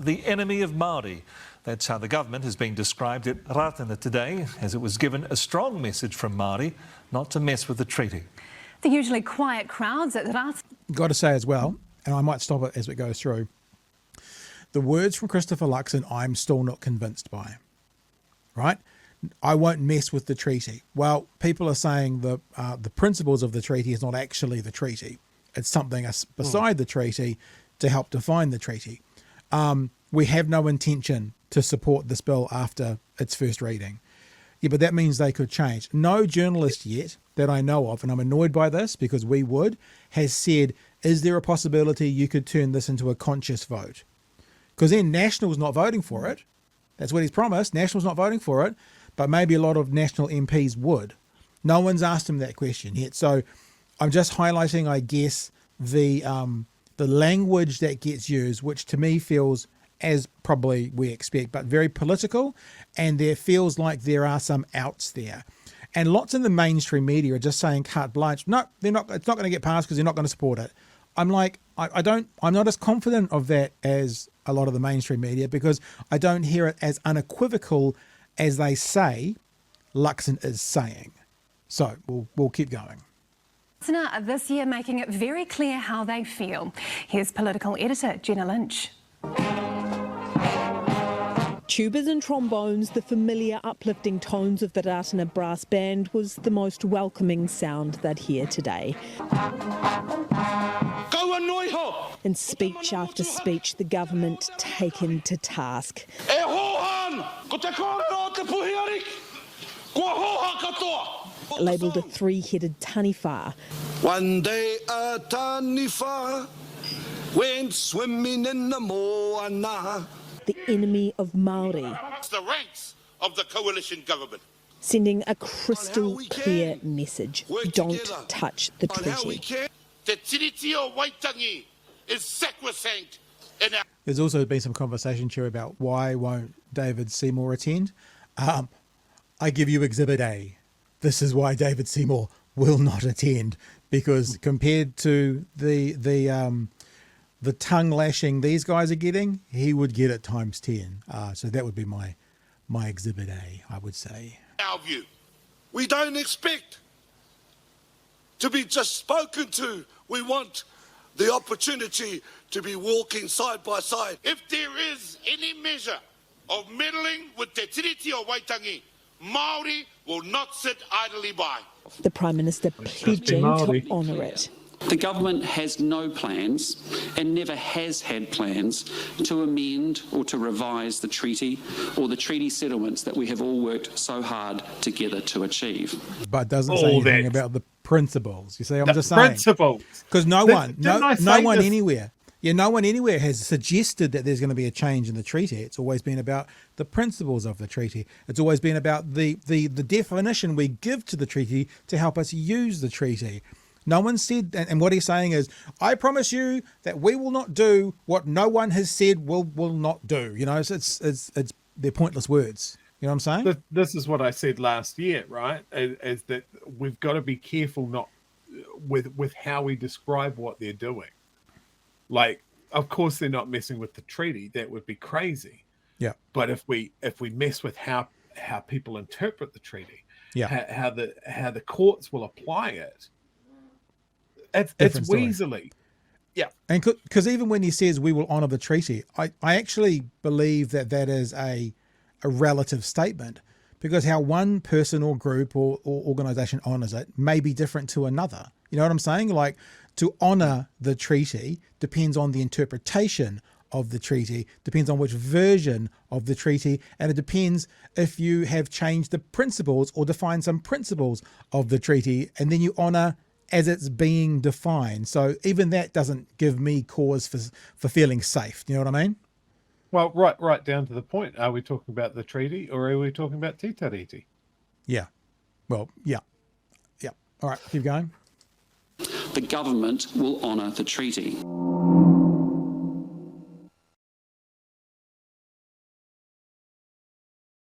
the enemy of Māori. That's how the government has been described at Ratana today, as it was given a strong message from Māori not to mess with the treaty. The usually quiet crowds at Ratana. Got to say as well, and I might stop it as it goes through, the words from Christopher Luxon, I'm still not convinced by, right? I won't mess with the treaty. Well, people are saying the principles of the treaty is not actually the treaty. It's something beside the treaty to help define the treaty. We have no intention to support this bill after its first reading. Yeah, but that means they could change. No journalist yet that I know of, and I'm annoyed by this because we would, has said, is there a possibility you could turn this into a conscious vote? Because then National's not voting for it. That's what he's promised. National's not voting for it, but maybe a lot of National MPs would. No one's asked him that question yet. So I'm just highlighting, I guess, the language that gets used, which to me feels, as probably we expect, but very political, and there feels like there are some outs there. And lots in the mainstream media are just saying carte blanche. No, they're not. It's not going to get passed because they're not going to support it. I'm like, I'm not as confident of that as a lot of the mainstream media, because I don't hear it as unequivocal as they say Luxon is saying. So we'll keep going. This year making it very clear how they feel. Here's political editor Jenna Lynch. Tubas and trombones, the familiar uplifting tones of the Ratana brass band, was the most welcoming sound they'd hear today. In speech after speech, the government taken to task. Labelled a three-headed taniwha. One day a taniwha went swimming in the moana. The enemy of Māori. The ranks of the coalition government. Sending a crystal clear message. Don't touch the treaty. The tiriti o Waitangi is sacrosanct. There's also been some conversation, Chair, about why won't David Seymour attend. I give you Exhibit A. This is why David Seymour will not attend, because compared to the tongue lashing these guys are getting, he would get it times 10. So that would be my Exhibit A, I would say. Our view. We don't expect to be just spoken to. We want the opportunity to be walking side by side. If there is any measure of meddling with Te Tiriti o Waitangi, Māori will not sit idly by. The Prime Minister pledging to honour it. The government has no plans and never has had plans to amend or to revise the treaty or the treaty settlements that we have all worked so hard together to achieve. But doesn't say anything about the principles. You see, I'm just saying. Principles. Because no one anywhere has suggested that there's going to be a change in the treaty. It's always been about the principles of the treaty. It's always been about the definition we give to the treaty to help us use the treaty. No one said, and what he's saying is, I promise you that we will not do what no one has said will not do. You know, they're pointless words. You know what I'm saying? This is what I said last year, right? Is that we've got to be careful not with how we describe what they're doing. Like, of course, they're not messing with the treaty. That would be crazy. Yeah. But if we mess with how people interpret the treaty, how the courts will apply it. It's weaselly. Yeah. And because even when he says we will honour the treaty, I actually believe that is a relative statement, because how one person or group or organisation honours it may be different to another. You know what I'm saying? Like, to honour the treaty depends on the interpretation of the treaty, depends on which version of the treaty, and it depends if you have changed the principles or defined some principles of the treaty, and then you honour as it's being defined. So even that doesn't give me cause for feeling safe. You know what I mean? Well, right down to the point. Are we talking about the treaty or are we talking about Te Tiriti? Yeah. Well, yeah. All right, keep going. The government will honour the treaty.